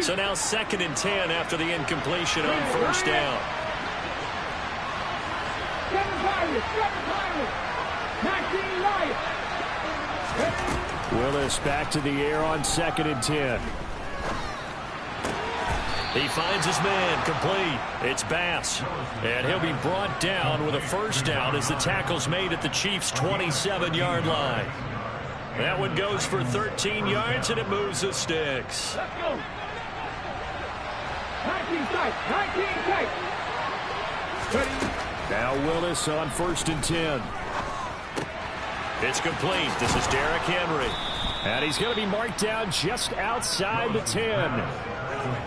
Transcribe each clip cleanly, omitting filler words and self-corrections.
So now 2nd and 10 after the incompletion on first down. Willis back to the air on 2nd and 10. He finds his man, complete. It's Bass. And he'll be brought down with a first down as the tackle's made at the Chiefs' 27-yard line. That one goes for 13 yards, and it moves the sticks. Let's go. 19 tight. 19 tight. Now Willis on 1st and 10. It's complete. This is Derrick Henry. And he's going to be marked down just outside the 10.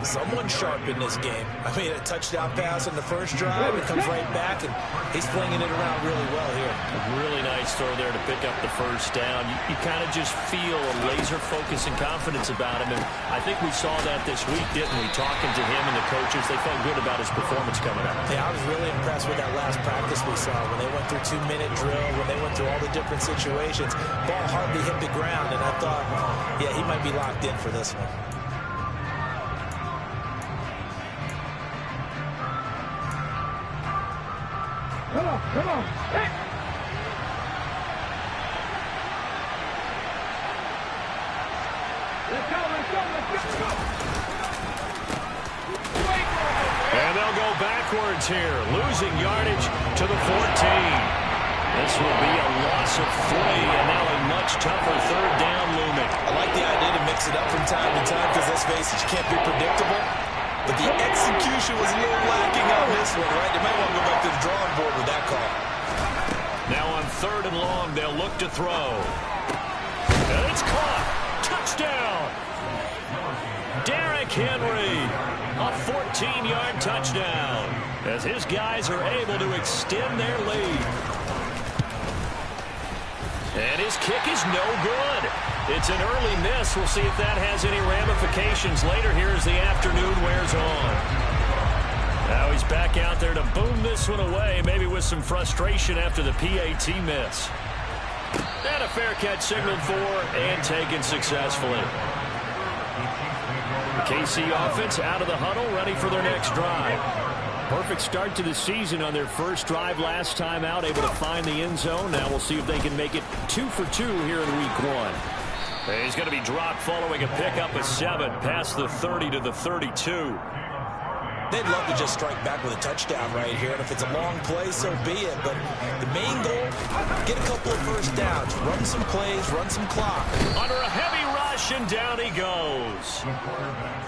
Someone sharp in this game. I mean, a touchdown pass on the first drive. He comes right back, and he's flinging it around really well here. A really nice throw there to pick up the first down. You kind of just feel a laser focus and confidence about him. And I think we saw that this week, didn't we? Talking to him and the coaches, they felt good about his performance coming up. Yeah, I was really impressed with that last practice we saw when they went through 2-minute drill, when they went through all the different situations. Ball hardly hit the ground, and I thought, yeah, he might be locked in for this one. Come on, come on. Hey. Let's go, let's go, let's go. And they'll go backwards here, losing yardage to the 14. This will be a loss of 3, and now a much tougher 3rd down looming. I like the idea to mix it up from time to time because, let's face it, you can't be predictable. But the execution was a little lacking on this one, right? They might want to go back to the drawing board with that call. Now on 3rd and long, they'll look to throw. And it's caught. Touchdown. Derrick Henry. A 14-yard touchdown as his guys are able to extend their lead. And his kick is no good. It's an early miss. We'll see if that has any ramifications later here as the afternoon wears on. Now he's back out there to boom this one away, maybe with some frustration after the PAT miss. And a fair catch signaled for and taken successfully. The KC offense out of the huddle, ready for their next drive. Perfect start to the season on their first drive last time out, able to find the end zone. Now we'll see if they can make it 2 for 2 here in week 1. He's going to be dropped following a pickup of 7 past the 30 to the 32. They'd love to just strike back with a touchdown right here, and if it's a long play, so be it. But the main goal, get a couple of first downs, run some plays, run some clock. Under a heavy rush, and down he goes.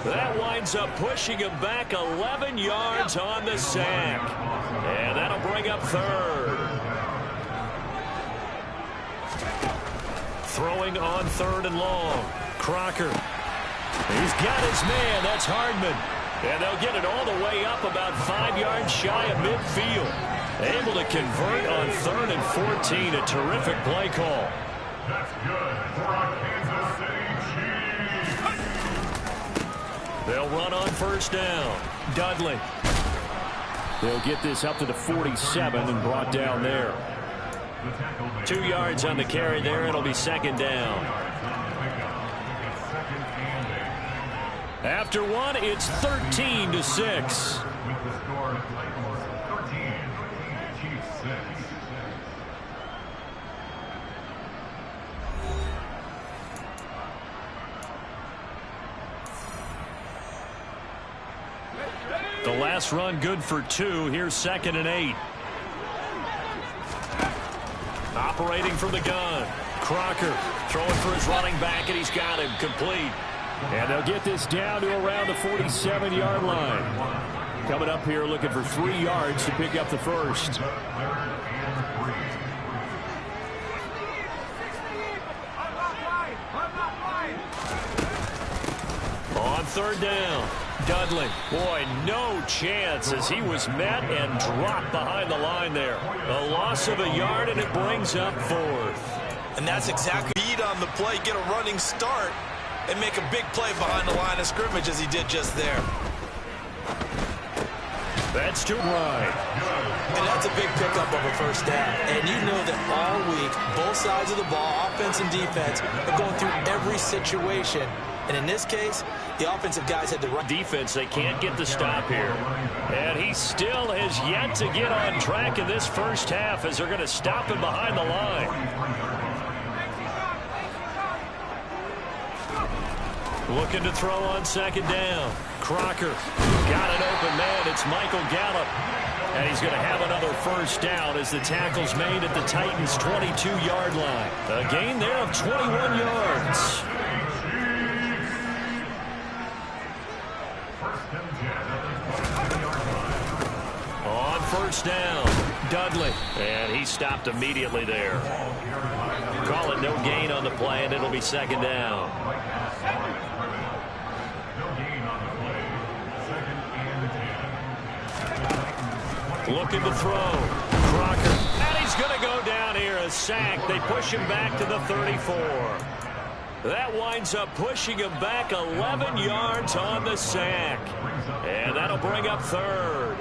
That winds up pushing him back 11 yards on the sack. And that'll bring up 3rd. Throwing on 3rd and long. Crocker. He's got his man. That's Hardman. And they'll get it all the way up about 5 yards shy of midfield. Able to convert on 3rd and 14. A terrific play call. That's good for our Kansas City Chiefs. They'll run on first down. Dudley. They'll get this up to the 47 and brought down there. 2 yards on the carry there. It'll be 2nd down. After 1, it's 13-6. With the score Titans 13, Chiefs 6. The last run good for 2. Here's 2nd and 8. Operating from the gun. Crocker throwing for his running back, and he's got him complete. And they'll get this down to around the 47-yard line. Coming up here looking for 3 yards to pick up the first. On 3rd down, Dudley. Boy, no chance as he was met and dropped behind the line there. A loss of a yard, and it brings up 4th. And that's exactly lead on the play, get a running start, and make a big play behind the line of scrimmage as he did just there. That's to right. And that's a big pickup of a first down. And you know that all week, both sides of the ball, offense and defense, are going through every situation And in this case, the offensive guys had the right defense. They can't get the stop here. And he still has yet to get on track in this first half as they're going to stop him behind the line. Looking to throw on second down. Crocker got an open man. It's Michael Gallup. And he's going to have another first down as the tackle's made at the Titans' 22-yard line. A gain there of 21 yards. On first down, Dudley. And he stopped immediately there. Call it no gain on the play, and it'll be second down. Looking to throw. Crocker. And he's going to go down here. A sack. They push him back to the 34. That winds up pushing him back 11 yards on the sack. And that'll bring up third.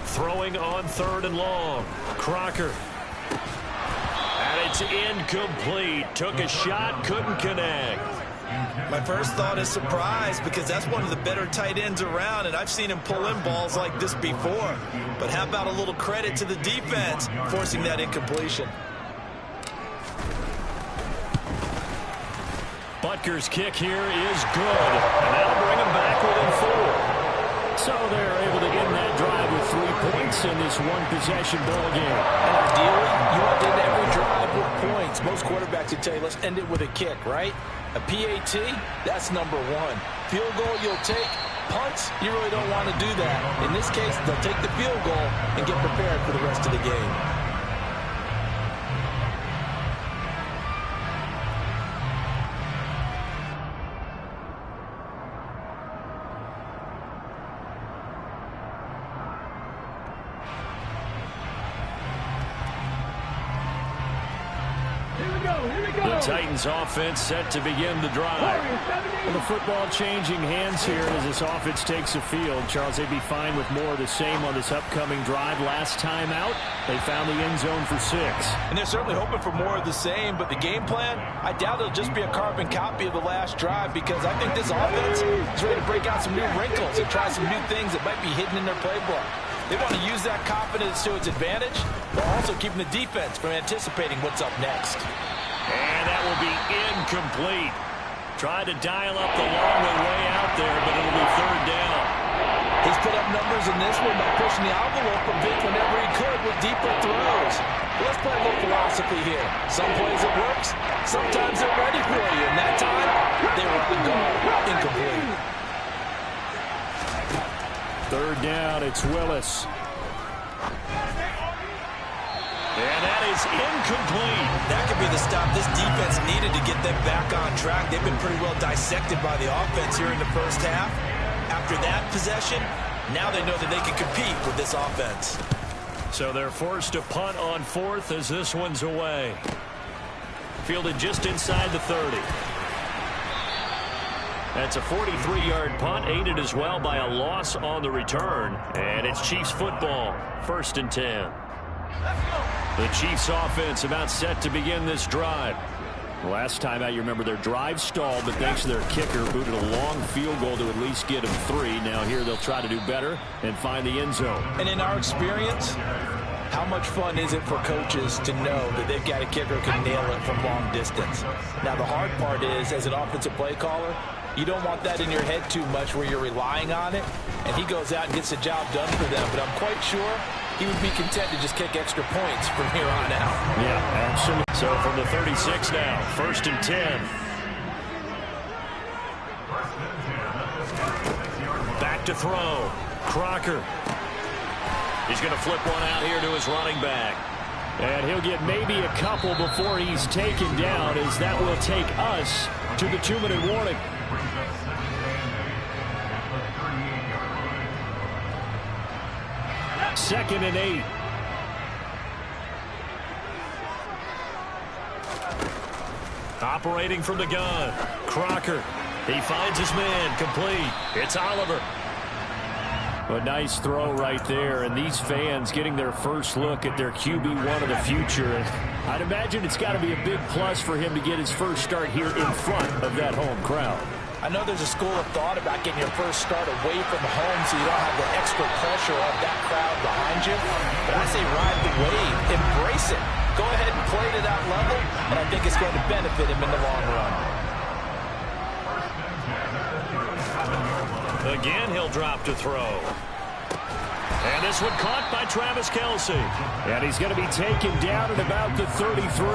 Throwing on third and long. Crocker. And it's incomplete. Took a shot, couldn't connect. My first thought is surprise because that's one of the better tight ends around, and I've seen him pull in balls like this before. But how about a little credit to the defense forcing that incompletion? Butker's kick here is good, and that'll bring him back within 4. So they're able to end that drive with 3 points in this one-possession ball game. And ideally, you want to end every drive with points. Most quarterbacks would tell you, let's end it with a kick, right? A PAT, that's number 1. Field goal, you'll take. Punts, you really don't want to do that. In this case, they'll take the field goal and get prepared for the rest of the game. The Titans offense set to begin the drive. Well, the football changing hands here as this offense takes the field. Charles, they'd be fine with more of the same on this upcoming drive. Last time out, they found the end zone for 6. And they're certainly hoping for more of the same, but the game plan, I doubt it'll just be a carbon copy of the last drive because I think this offense is ready to break out some new wrinkles and try some new things that might be hidden in their playbook. They want to use that confidence to its advantage, while also keeping the defense from anticipating what's up next. And that will be incomplete. Tried to dial up the long way out there, but it'll be third down. He's put up numbers in this one by pushing the envelope a bit whenever he could with deeper throws. Let's play a little philosophy here. Some plays it works, sometimes they're ready for you, and that time, they were on guard. Incomplete. Third down, it's Willis. And that is incomplete. That could be the stop this defense needed to get them back on track. They've been pretty well dissected by the offense here in the first half. After that possession, now they know that they can compete with this offense. So they're forced to punt on 4th as this one's away. Fielded just inside the 30. That's a 43-yard punt, aided as well by a loss on the return. And it's Chiefs football, 1st and 10. The Chiefs offense about set to begin this drive. Last time out, you remember their drive stalled, but thanks to their kicker, booted a long field goal to at least get them 3. Now here they'll try to do better and find the end zone. And in our experience, how much fun is it for coaches to know that they've got a kicker who can nail it from long distance? Now the hard part is, as an offensive play caller, you don't want that in your head too much where you're relying on it, and he goes out and gets the job done for them. But I'm quite sure he would be content to just kick extra points from here on out. Yeah, absolutely. So from the 36 now, 1st and 10. Back to throw. Crocker. He's going to flip one out here to his running back. And he'll get maybe a couple before he's taken down, as that will take us to the 2-minute warning. Second and 8. Operating from the gun. Crocker. He finds his man. Complete. It's Oliver. A nice throw right there, and these fans getting their first look at their QB1 of the future. And I'd imagine it's got to be a big plus for him to get his first start here in front of that home crowd. I know there's a school of thought about getting your first start away from home so you don't have the extra pressure of that crowd behind you. But I say ride the wave, embrace it. Go ahead and play to that level, and I think it's going to benefit him in the long run. Again, he'll drop to throw. And this one caught by Travis Kelce. And he's going to be taken down at about the 33.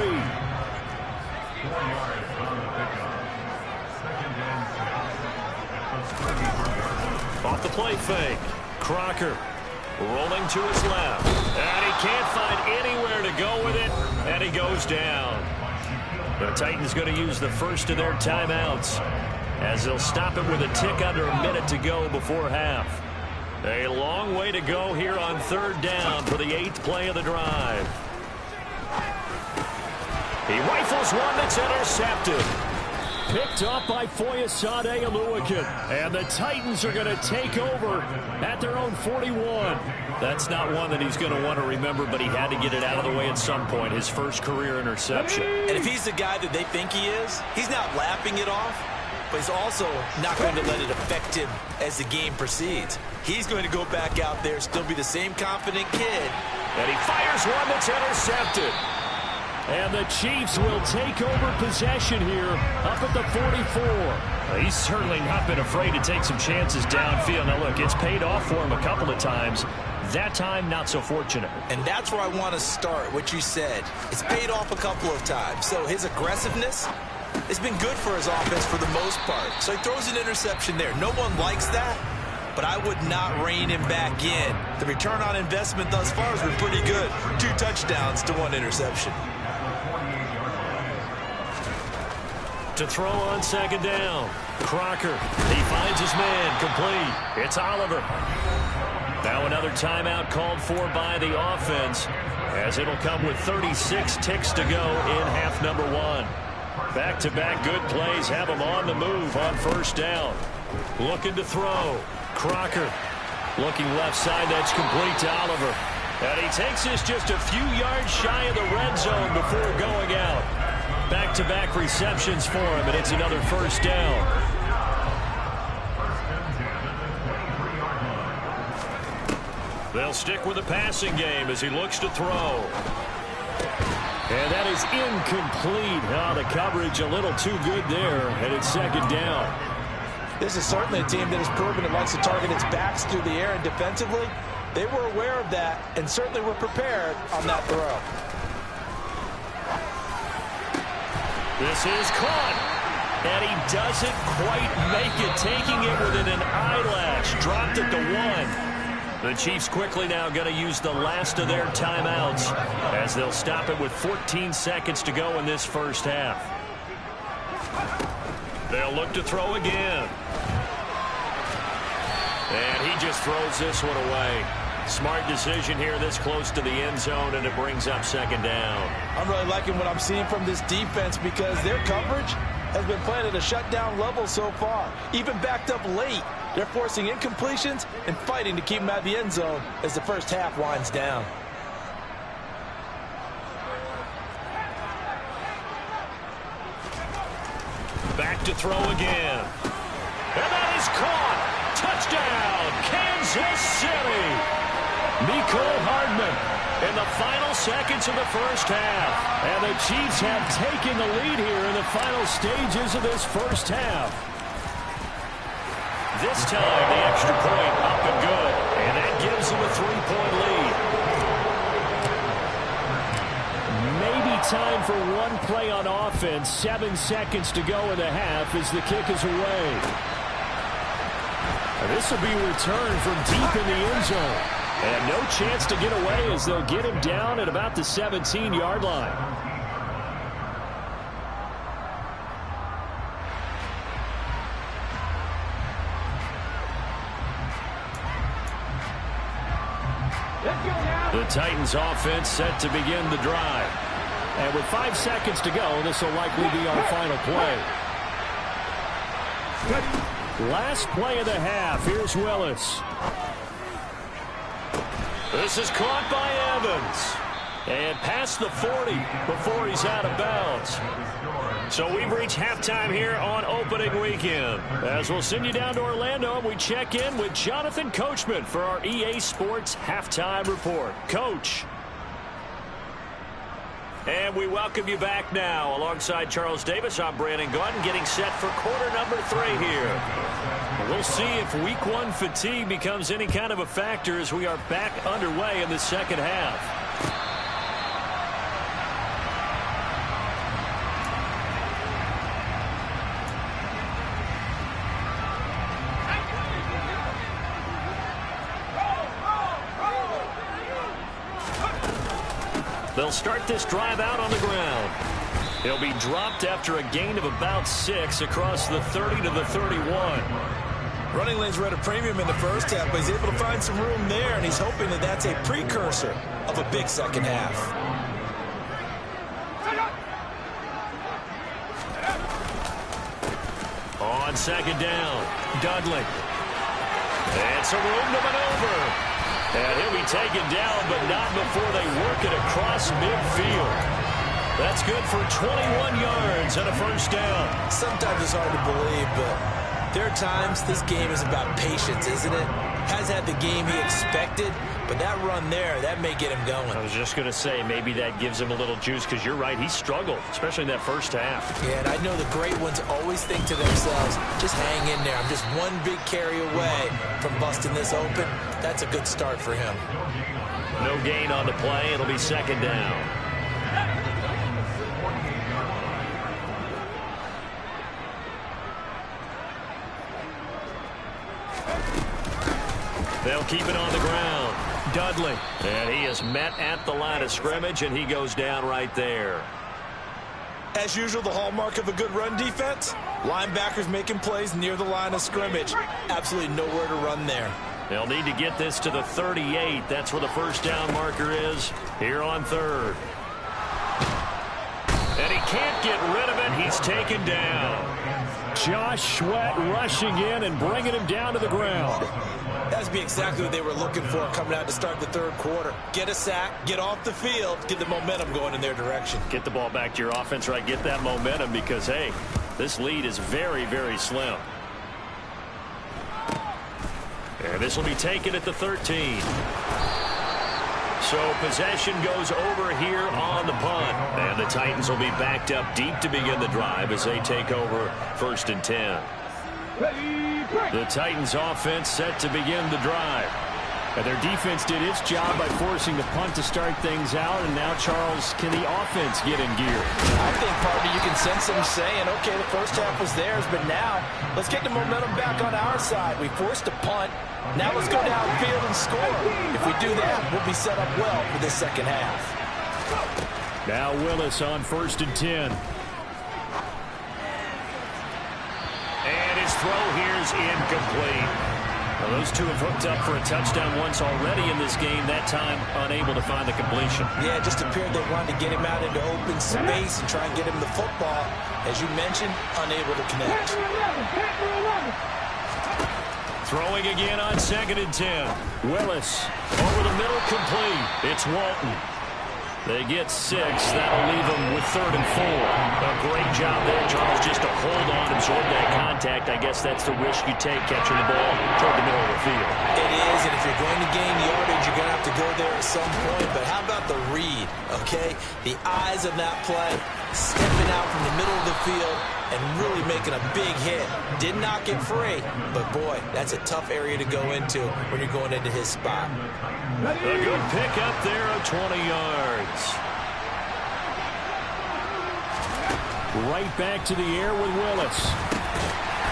Off the play fake. Crocker rolling to his left. And he can't find anywhere to go with it. And he goes down. The Titans going to use the first of their timeouts, as they'll stop it with a tick under a minute to go before half. A long way to go here on third down for the 8th play of the drive. He rifles one that's intercepted. Picked up by Foyesade Oluwakin. And the Titans are going to take over at their own 41. That's not one that he's going to want to remember, but he had to get it out of the way at some point. His first career interception. And if he's the guy that they think he is, he's not laughing it off, but he's also not going to let it affect him as the game proceeds. He's going to go back out there, still be the same confident kid. And he fires one that's intercepted. And the Chiefs will take over possession here up at the 44. He's certainly not been afraid to take some chances downfield. Now, look, it's paid off for him a couple of times. That time, not so fortunate. And that's where I want to start, what you said. It's paid off a couple of times. So his aggressiveness, it's been good for his offense for the most part. So he throws an interception there. No one likes that, but I would not rein him back in. The return on investment thus far has been pretty good. 2 touchdowns to 1 interception. To throw on second down. Crocker, he finds his man, complete. It's Oliver. Now another timeout called for by the offense, as it'll come with 36 ticks to go in half number 1. Back-to-back good plays have him on the move on first down. Looking to throw. Crocker looking left side. That's complete to Oliver. And he takes this just a few yards shy of the red zone before going out. Back-to-back receptions for him, and it's another first down. They'll stick with the passing game as he looks to throw. And that is incomplete. Oh, the coverage a little too good there, and it's second down. This is certainly a team that has proven it likes to target its backs through the air, and defensively, they were aware of that and certainly were prepared on that throw. This is caught. And he doesn't quite make it, taking it within an eyelash. Dropped it to 1. The Chiefs quickly now going to use the last of their timeouts, as they'll stop it with 14 seconds to go in this first half. They'll look to throw again. And he just throws this one away. Smart decision here this close to the end zone, and it brings up second down. I'm really liking what I'm seeing from this defense, because their coverage has been playing at a shutdown level so far. Even backed up late, they're forcing incompletions and fighting to keep them out of the end zone as the first half winds down. Back to throw again. And that is caught. Touchdown, Kansas City. Mecole Hardman in the final seconds of the first half. And the Chiefs have taken the lead here in the final stages of this first half. This time, the extra point up and good. And that gives them a 3-point lead. Maybe time for one play on offense. 7 seconds to go in the half as the kick is away. This will be returned from deep in the end zone. And no chance to get away as they'll get him down at about the 17-yard line. The Titans offense set to begin the drive. And with 5 seconds to go, this will likely be our final play. Last play of the half. Here's Willis. This is caught by Evans. And past the 40 before he's out of bounds. So we've reached halftime here on opening weekend. As we'll send you down to Orlando, we check in with Jonathan Coachman for our EA Sports Halftime Report. Coach. And we welcome you back now. Alongside Charles Davis, I'm Brandon Gunn, getting set for quarter number 3 here. We'll see if week 1 fatigue becomes any kind of a factor as we are back underway in the second half. They'll start this drive out on the ground. He'll be dropped after a gain of about 6 across the 30 to the 31. Running lanes were at a premium in the first half, but he's able to find some room there, and he's hoping that that's a precursor of a big second half. On second down, Dudley. And some room to maneuver. And he'll be taken down, but not before they work it across midfield. That's good for 21 yards and a first down. Sometimes it's hard to believe, but there are times this game is about patience, isn't it? Has had the game he expected, but that run there, that may get him going. I was just going to say, maybe that gives him a little juice, because you're right, he struggled, especially in that first half. Yeah, and I know the great ones always think to themselves, just hang in there. I'm just one big carry away from busting this open. That's a good start for him. No gain on the play. It'll be second down. They'll keep it on the ground. Dudley. And he is met at the line of scrimmage, and he goes down right there. As usual, the hallmark of a good run defense, linebackers making plays near the line of scrimmage. Absolutely nowhere to run there. They'll need to get this to the 38. That's where the first down marker is here on third. And he can't get rid of it. He's taken down. Josh Sweat rushing in and bringing him down to the ground. That would be exactly what they were looking for coming out to start the third quarter. Get a sack, get off the field, get the momentum going in their direction. Get the ball back to your offense, right? Get that momentum because, hey, this lead is very, very slim. And this will be taken at the 13. So possession goes over here on the punt. And the Titans will be backed up deep to begin the drive as they take over 1st and 10. The Titans offense set to begin the drive. And their defense did its job by forcing the punt to start things out. And now, Charles, can the offense get in gear? I think, partner, you can sense them saying, okay, the first half was theirs, but now let's get the momentum back on our side. We forced a punt. Now let's go downfield and score. If we do that, we'll be set up well for this second half. Now Willis on 1st and 10. And his throw here is incomplete. Well, those two have hooked up for a touchdown once already in this game. That time, unable to find the completion. Yeah, it just appeared they wanted to get him out into open space and try and get him the football. As you mentioned, unable to connect. Throwing again on 2nd and 10. Willis over the middle, complete. It's Walton. They get 6. That'll leave them with 3rd and 4. A great job there, Charles, just to hold on, absorb that contact. I guess that's the risk you take, catching the ball toward the middle of the field. It is, and if you're going to gain yardage, you're going to have to go there at some point. But how about the read, okay? The eyes of that play, stepping out from the middle of the field and really making a big hit. Did not get free, but boy, that's a tough area to go into when you're going into his spot. A good pickup there of 20 yards. Right back to the air with Willis.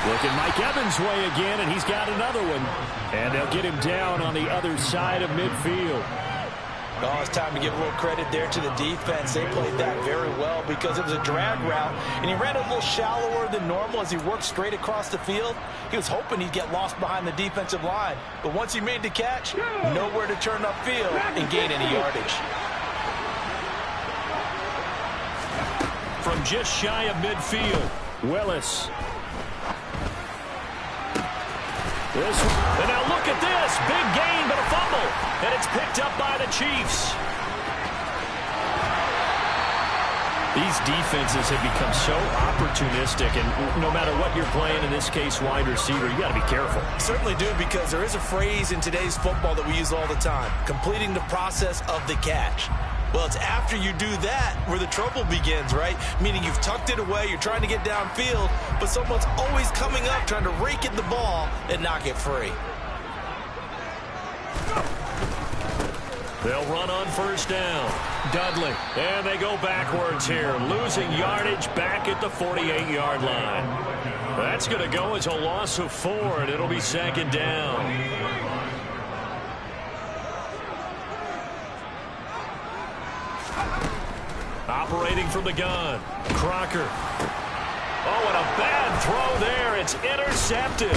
Looking Mike Evans' way again, and he's got another one. And they'll get him down on the other side of midfield. Oh, it's time to give a little credit there to the defense. They played that very well because it was a drag route, and he ran a little shallower than normal as he worked straight across the field. He was hoping he'd get lost behind the defensive line, but once he made the catch, nowhere to turn upfield and gain any yardage. From just shy of midfield, Willis. And now look at this. Big gain, but a fumble. And it's picked up by These defenses have become so opportunistic, and no matter what you're playing, in this case, wide receiver, you got to be careful. Certainly do, because there is a phrase in today's football that we use all the time, completing the process of the catch. Well, it's after you do that where the trouble begins, right? Meaning you've tucked it away, you're trying to get downfield, but someone's always coming up trying to rake in the ball and knock it free. They'll run on first down. Dudley. And they go backwards here, losing yardage back at the 48-yard line. That's going to go as a loss of 4, and it'll be second down. Operating from the gun, Crocker. Oh, and a bad throw there. It's intercepted.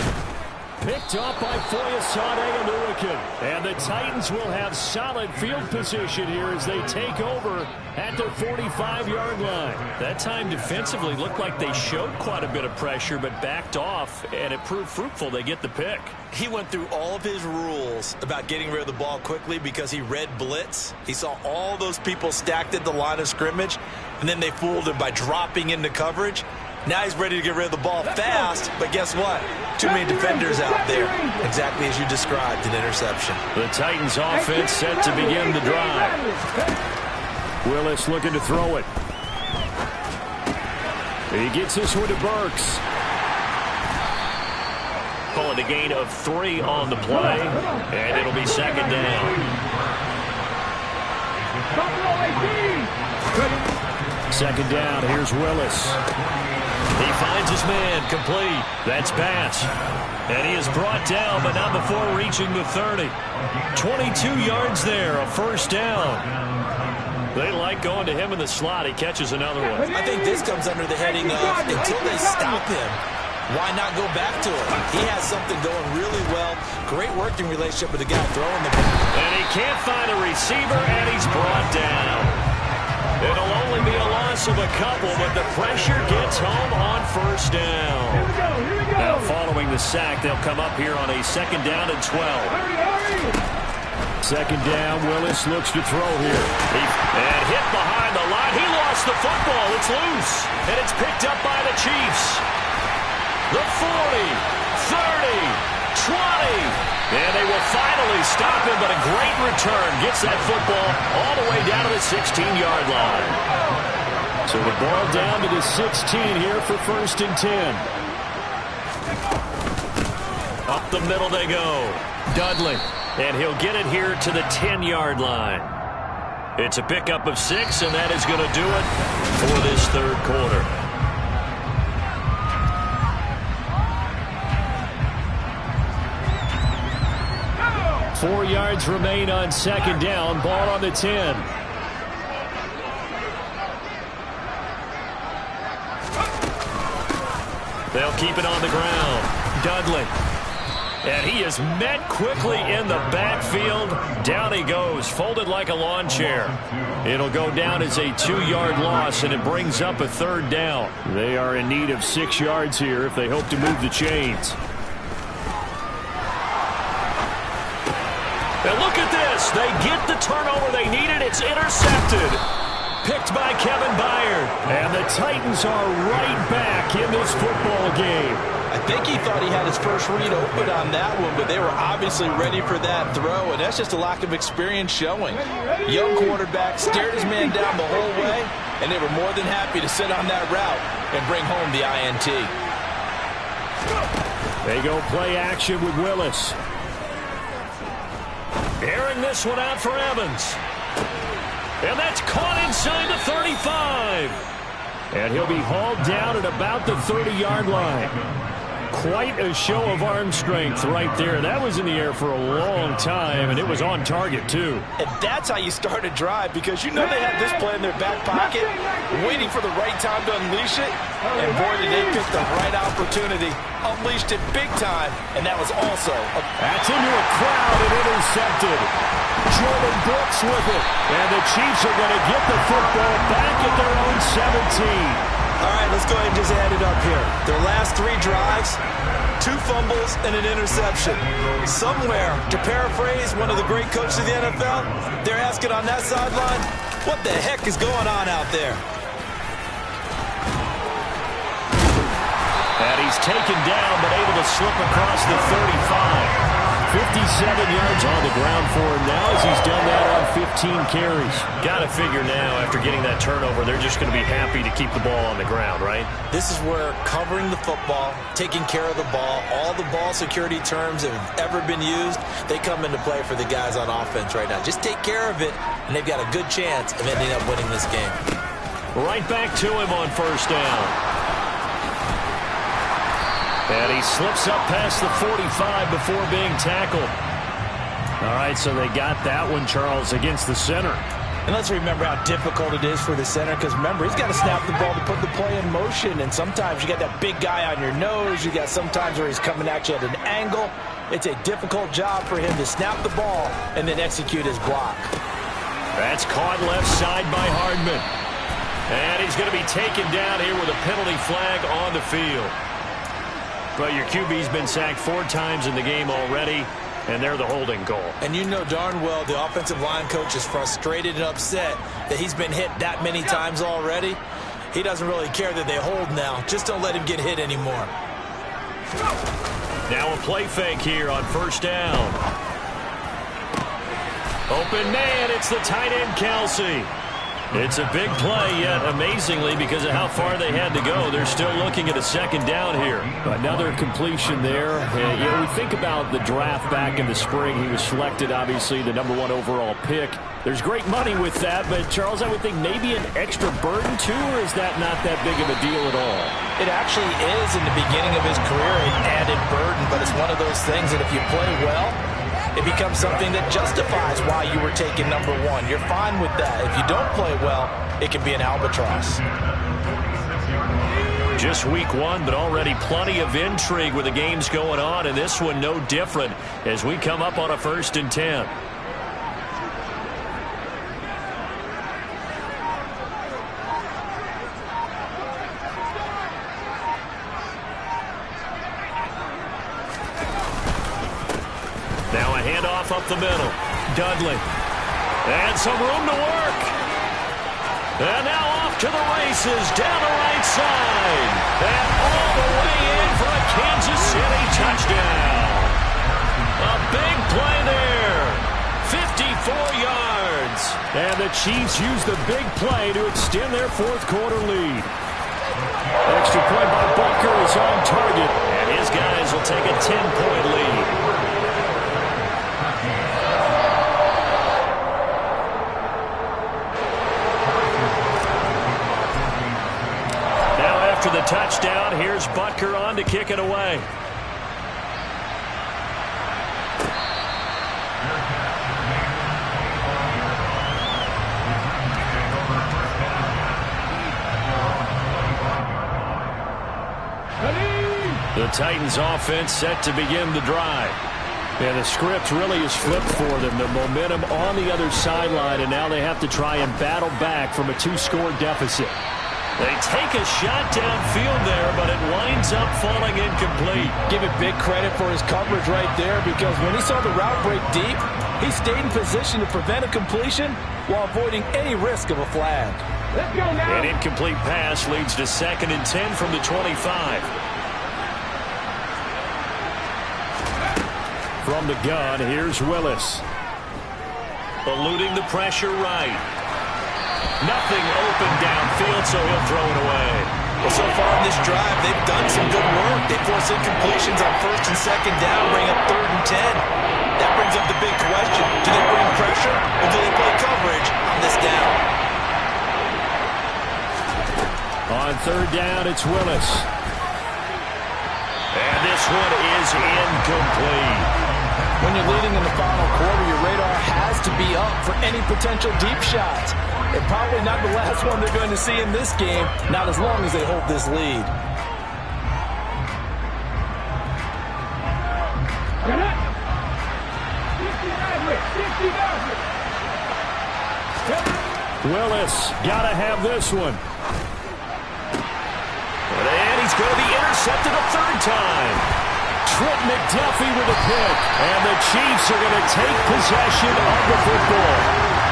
Picked up by Foyesade Aluakin. And the Titans will have solid field position here as they take over at their 45-yard line. That time defensively looked like they showed quite a bit of pressure but backed off, and it proved fruitful. They get the pick. He went through all of his rules about getting rid of the ball quickly because he read blitz. He saw all those people stacked at the line of scrimmage, and then they fooled him by dropping into coverage. Now he's ready to get rid of the ball fast, but guess what? Too many defenders out there. Exactly as you described, an interception. The Titans offense set to begin the drive. Willis looking to throw it. He gets this one to Burks. Calling a gain of 3 on the play, and it'll be second down. Second down, here's Willis. He finds his man, complete. That's Batch. And he is brought down, but not before reaching the 30. 22 yards there, a first down. They like going to him in the slot. He catches another one. I think this comes under the heading of, until they stop him, why not go back to him? He has something going really well. Great working relationship with the guy throwing the ball. And he can't find a receiver, and he's brought down. It'll only be a loss of a couple, but the pressure gets home on first down. Now, following the sack, they'll come up here on a second down and 12. Second down, Willis looks to throw here. And hit behind the line. He lost the football. It's loose. And it's picked up by the Chiefs. The 40, 30, 20. And they will finally stop him, but a great return. Gets that football all the way down to the 16-yard line. So the ball down to the 16 here for first and 10. Up the middle they go. Dudley. And he'll get it here to the 10-yard line. It's a pickup of 6, and that is going to do it for this third quarter. Four yards remain on second down. Ball on the 10. They'll keep it on the ground. Dudley. And he is met quickly in the backfield. Down he goes, folded like a lawn chair. It'll go down as a 2-yard loss, and it brings up a third down. They are in need of 6 yards here if they hope to move the chains. And look at this. They get the turnover they needed. It's intercepted. Picked by Kevin Byard. And the Titans are right back in this football game. I think he thought he had his first read open on that one, but they were obviously ready for that throw, and that's just a lack of experience showing. Young quarterback stared his man down the whole way, and they were more than happy to sit on that route and bring home the INT. They go play action with Willis. Airing this one out for Evans. And that's caught inside the 35. And he'll be hauled down at about the 30-yard line. Quite a show of arm strength right there. That was in the air for a long time, and it was on target, too. And that's how you start a drive, because you know they have this play in their back pocket, waiting for the right time to unleash it. And boy, did they pick the right opportunity. Unleashed it big time, and that was also that's into a crowd and intercepted. Jordan Brooks with it. And the Chiefs are going to get the football back at their own 17. All right, let's go ahead and just add it up here. Their last 3 drives, 2 fumbles and an interception. Somewhere, to paraphrase one of the great coaches of the NFL, they're asking on that sideline, what the heck is going on out there? He's taken down, but able to slip across the 35. 57 yards on the ground for him now as he's done that on 15 carries. Got to figure now, after getting that turnover, they're just going to be happy to keep the ball on the ground, right? This is where covering the football, taking care of the ball, all the ball security terms that have ever been used, they come into play for the guys on offense right now. Just take care of it, and they've got a good chance of ending up winning this game. Right back to him on first down. And he slips up past the 45 before being tackled. All right, so they got that one, Charles, against the center. And let's remember how difficult it is for the center, because remember, he's got to snap the ball to put the play in motion, and sometimes you got that big guy on your nose. You got sometimes where he's coming at you at an angle. It's a difficult job for him to snap the ball and then execute his block. That's caught left side by Hardman. And he's going to be taken down here with a penalty flag on the field. But your QB's been sacked 4 times in the game already, and they're the holding goal. And you know darn well the offensive line coach is frustrated and upset that he's been hit that many times already. He doesn't really care that they hold now. Just don't let him get hit anymore. Now a play fake here on first down. Open man, it's the tight end, Kelsey. It's a big play, yet amazingly, because of how far they had to go, they're still looking at a second down here. Another completion there. You know, we think about the draft back in the spring. He was selected, obviously, the #1 overall pick. There's great money with that, but, Charles, I would think maybe an extra burden, too, or is that not that big of a deal at all? It actually is in the beginning of his career an added burden, but it's one of those things that if you play well, it becomes something that justifies why you were taken #1. You're fine with that. If you don't play well, it can be an albatross. Just week 1, but already plenty of intrigue with the games going on, and this one no different as we come up on a 1st and 10. Now a handoff up the middle. Dudley. And some room to work. And now off to the races down the right side. And all the way in for a Kansas City touchdown. A big play there. 54 yards. And the Chiefs use the big play to extend their 4th quarter lead. Extra point by Butker is on target. And his guys will take a 10-point lead. After the touchdown, here's Butker on to kick it away. The Titans offense set to begin the drive. Yeah, the script really is flipped for them. The momentum on the other sideline, and now they have to try and battle back from a 2-score deficit. They take a shot downfield there, but it winds up falling incomplete. Give it big credit for his coverage right there, because when he saw the route break deep, he stayed in position to prevent a completion while avoiding any risk of a flag. Let's go now. An incomplete pass leads to 2nd and 10 from the 25. From the gun, here's Willis. Eluding the pressure right. Nothing open downfield, so he'll throw it away. Well, so far in this drive, they've done some good work. They force incompletions on 1st and 2nd down, bring up 3rd and 10. That brings up the big question. Do they bring pressure, or do they play coverage on this down? On 3rd down, it's Willis. And this one is incomplete. When you're leading in the final quarter, your radar has to be up for any potential deep shots. And probably not the last one they're going to see in this game, not as long as they hold this lead. Willis, got to have this one. And he's going to be intercepted a 3rd time. Trent McDuffie with a pick. And the Chiefs are going to take possession of the football.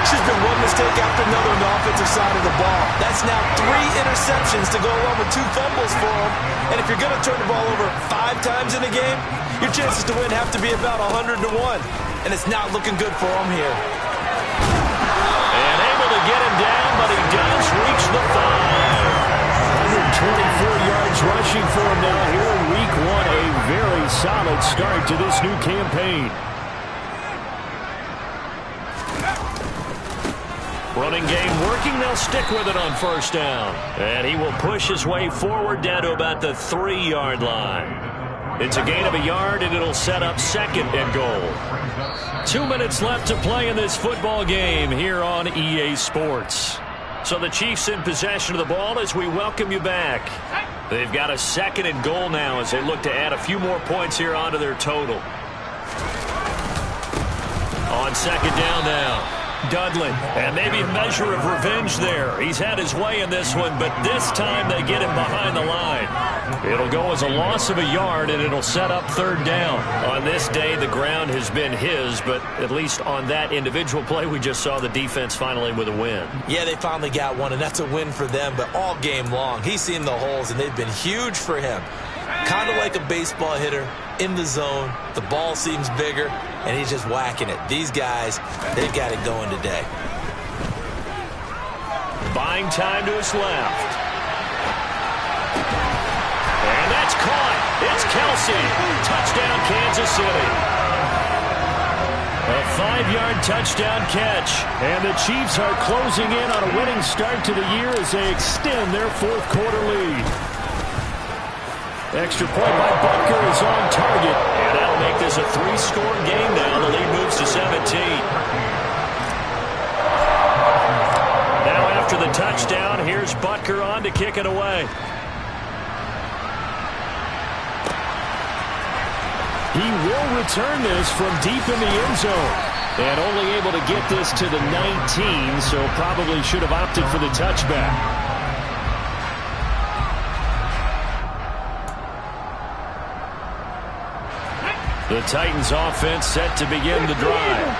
It's just been one mistake after another on the offensive side of the ball. That's now 3 interceptions to go along with 2 fumbles for him. And if you're going to turn the ball over 5 times in a game, your chances to win have to be about 100 to 1. And it's not looking good for him here. And able to get him down, but he does reach the 5. 124 yards rushing for him now here in week 1. A very solid start to this new campaign. Running game working. They'll stick with it on first down. And he will push his way forward down to about the 3-yard line. It's a gain of a yard, and it'll set up 2nd and goal. 2 minutes left to play in this football game here on EA Sports. So the Chiefs in possession of the ball as we welcome you back. They've got a 2nd and goal now as they look to add a few more points here onto their total. On 2nd down now. Dudley, and maybe a measure of revenge there. He's had his way in this one, but this time they get him behind the line. It'll go as a loss of a yard, and it'll set up 3rd down. On this day, the ground has been his, but at least on that individual play, we just saw the defense finally with a win. Yeah, they finally got one, and that's a win for them, but all game long, he's seen the holes, and they've been huge for him. Kind of like a baseball hitter in the zone. The ball seems bigger, and he's just whacking it. These guys, they've got it going today. Buying time to his left. And that's caught. It's Kelsey. Touchdown, Kansas City. A 5-yard touchdown catch. And the Chiefs are closing in on a winning start to the year as they extend their 4th quarter lead. Extra point by Butker is on target. And that'll make this a 3-score game now. The lead moves to 17. Now after the touchdown, here's Butker on to kick it away. He will return this from deep in the end zone. And only able to get this to the 19, so probably should have opted for the touchback. The Titans offense set to begin the drive.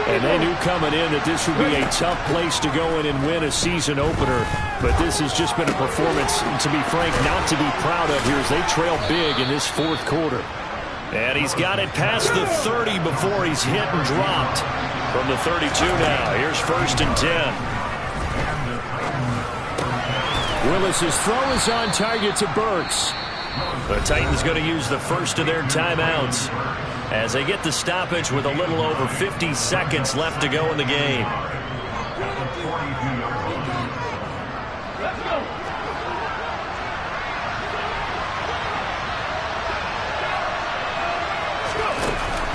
And they knew coming in that this would be a tough place to go in and win a season opener. But this has just been a performance, to be frank, not to be proud of here as they trail big in this 4th quarter. And he's got it past the 30 before he's hit and dropped. From the 32 now, here's 1st and 10. Willis's throw is on target to Burks. The Titans going to use the first of their timeouts as they get the stoppage with a little over 50 seconds left to go in the game.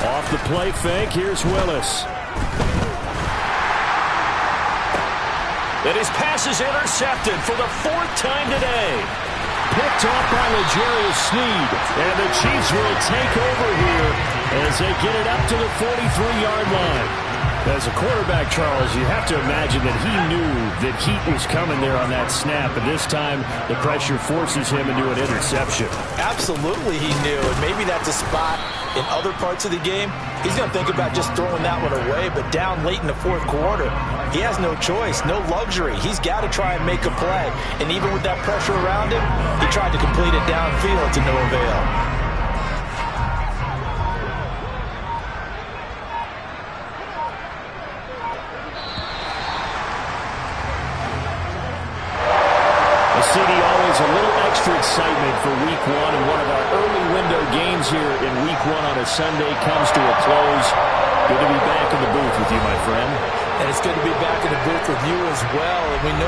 Off the play fake, here's Willis. And his pass is intercepted for the 4th time today. Picked off by L'Jarius Sneed. And the Chiefs will take over here as they get it up to the 43-yard line. As a quarterback, Charles, you have to imagine that he knew that heat was coming there on that snap. And this time, the pressure forces him into an interception. Absolutely he knew. And maybe that's a spot in other parts of the game. He's going to think about just throwing that one away. But down late in the 4th quarter, he has no choice, no luxury. He's got to try and make a play. And even with that pressure around him, he tried to complete it downfield to no avail. CD, always a little extra excitement for week 1, and one of our early window games here in week 1 on a Sunday comes to a close. Good to be back in the booth with you, my friend. And it's good to be back in the booth with you as well. And we know